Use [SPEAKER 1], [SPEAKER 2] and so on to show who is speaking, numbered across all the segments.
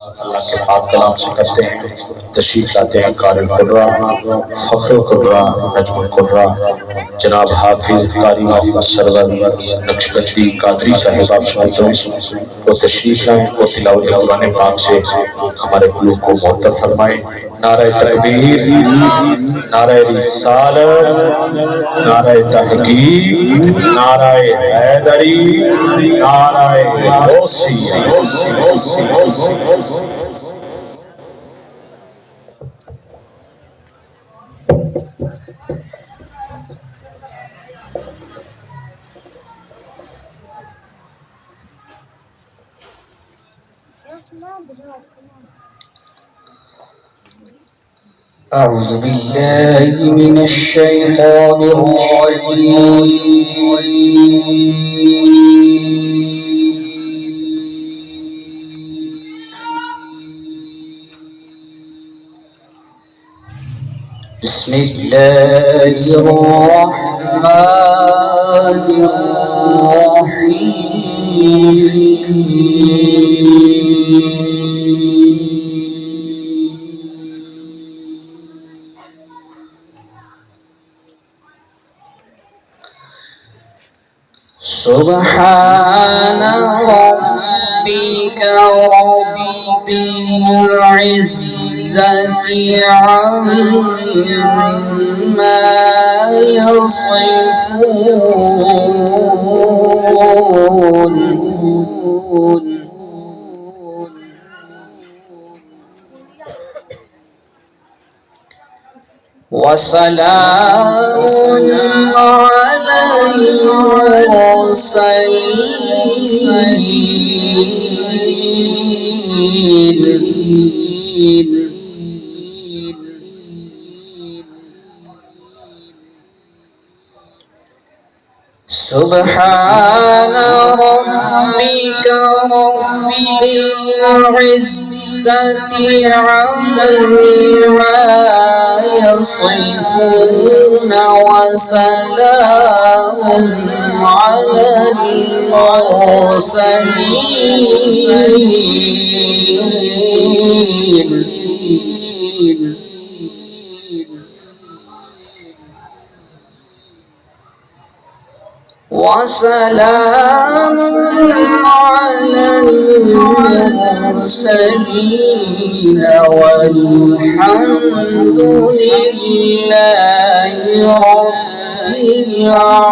[SPEAKER 1] अल्लाह के पाक कलाम से करते हैं। तशरीफ लाते हैं कारी कुर्रा फख्र कुर्रा नजमुल कुर्रा जनाब हाफिज कारी मोहम्मद सरवर नक्शबंदी कादरी साहिब आप सुनते हैं वो तशरीफ लाएं और तिलावत कुरान पाक से हमारे कुल्लों को मुअत्तर फरमाएं। नारे तकबीर, नारे रिसालत, नारे तहकीक, नारे हैदरी, नारे गौसिया।
[SPEAKER 2] أعوذ بالله من الشيطان الرجيم بسم الله الرحمن الرحيم سبحان ربك رب العزة عما يصفون وسلام على المرسلين سبحان ربك رب العزة عما يصفون وسلام على المرسلين وسلام على المرسلين والحمد لله رب العالمين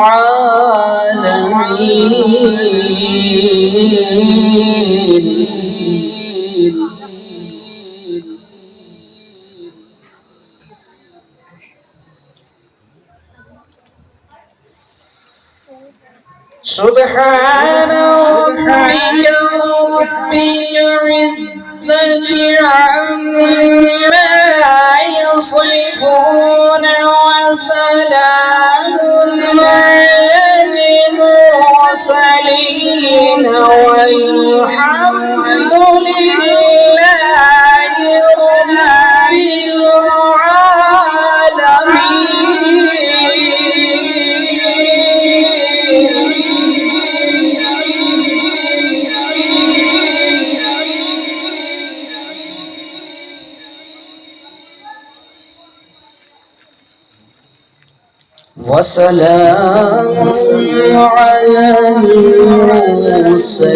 [SPEAKER 2] سبحان ربك رب العزة عما يصفون وسلام على المرسلين والحمد لله رب وسلام على المرسلين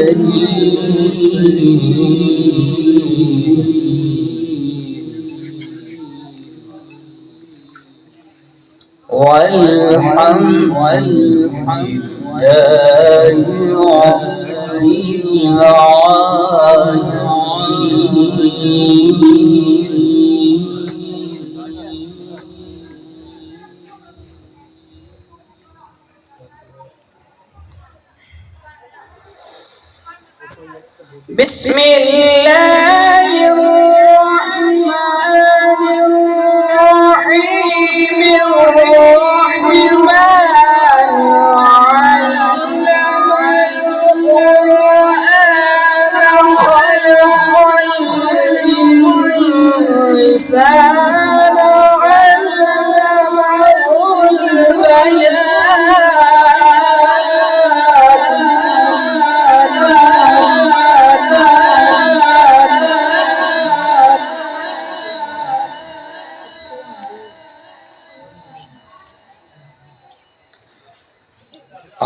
[SPEAKER 2] والحمد لله رب العالمين. بسم الله الرحمن الرحيم الرحمن علم القرآن خلق الإنسان علمه البيان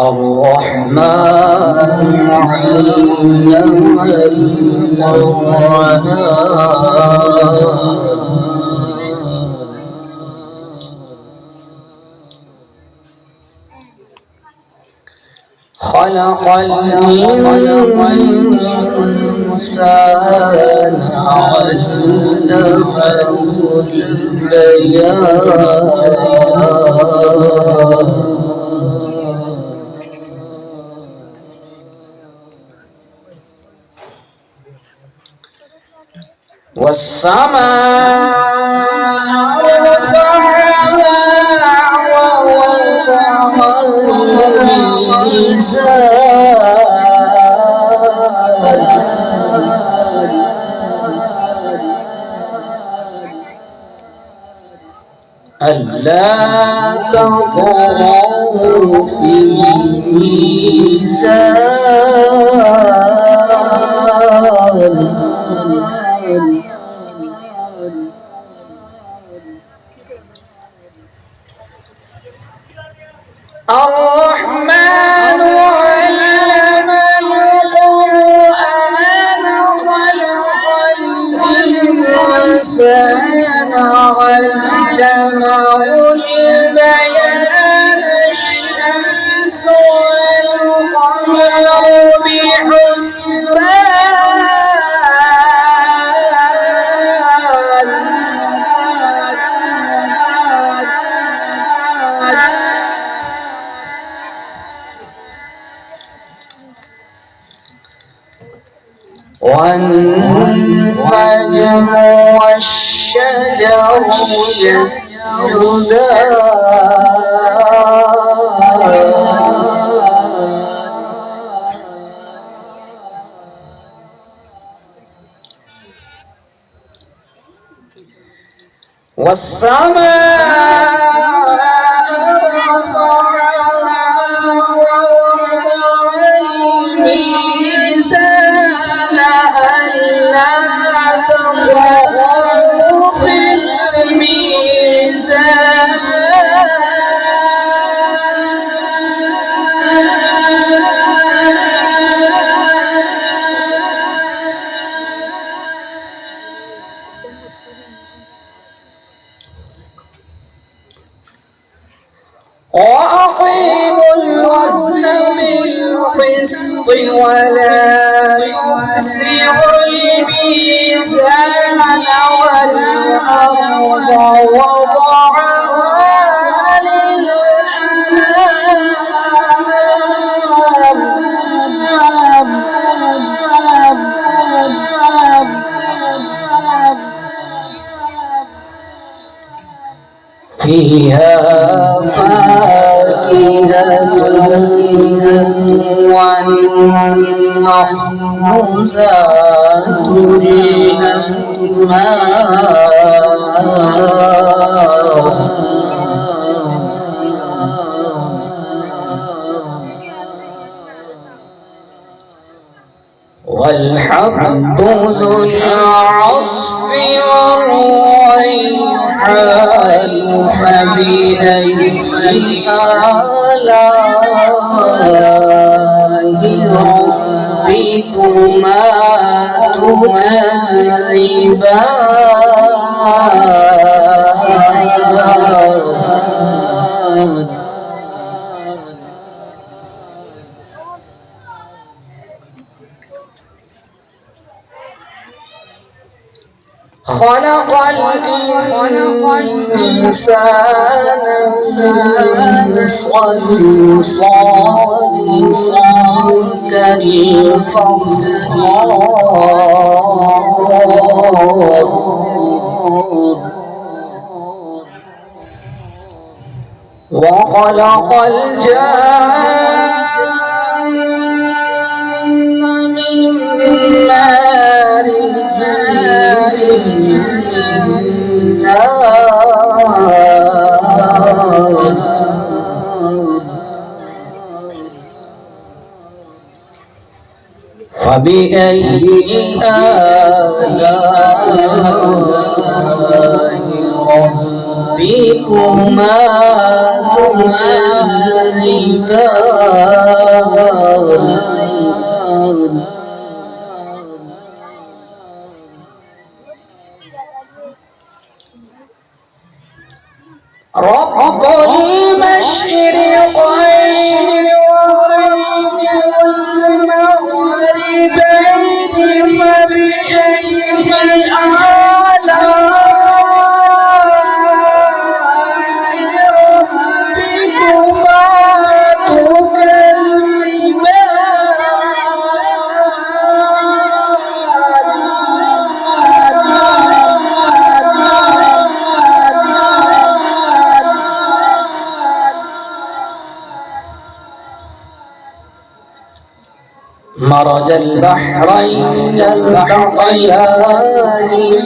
[SPEAKER 2] الرحمن علم القرآن خلق الإنسان علمه البيان والسماء رفعها ووضع الميزان ألا تطغوا في الميزان الرحمن علم القرآن خلق الإنسان علمه البيان الشمس والقمر بحسبان والنجم والشجر يسجدان والسماء رفعها ووضع الميزان ألا تطغوا في الميزان وأقيموا الوزن بالقسط ولا تخسروا الميزان والأرض وضعها فيها فاكهة والنخل ذات والحب ذو العصف والريحان فبأي آلاء ربكما تكذبان خلق الإنسان من صلصال كالفخار وخلق الجن من مارج فبأي آلاء ربكما تكذبان تكذبان رب المشرقين والمغربين فبأي مرج البحرين يلتقيان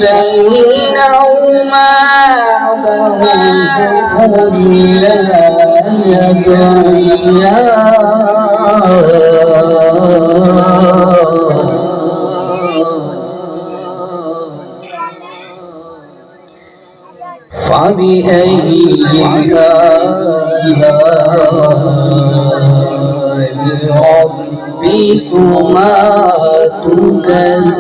[SPEAKER 2] بينهما برزخ لا يبغيان فبأي آلاء ربكما تكذبان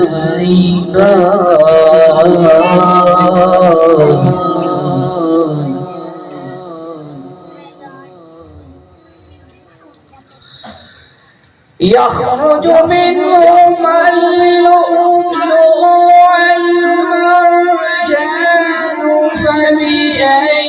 [SPEAKER 2] يخرج منهما اللؤلؤ والمرجان فبأي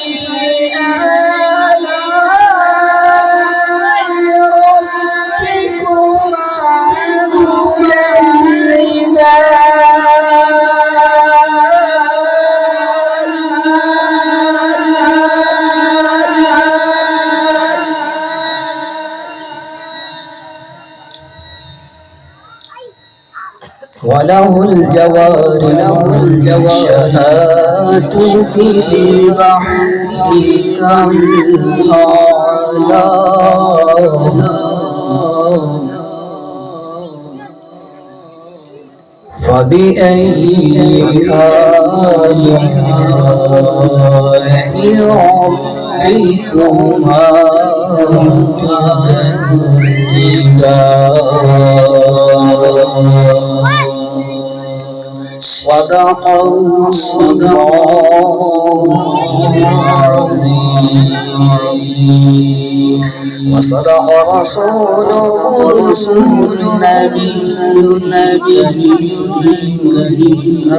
[SPEAKER 2] وله الجوار المنشآت في البحر كالأعلام فبأي آلاء ربكما تكذبان صدق الله العظيم وصدق رسوله النبي الكريم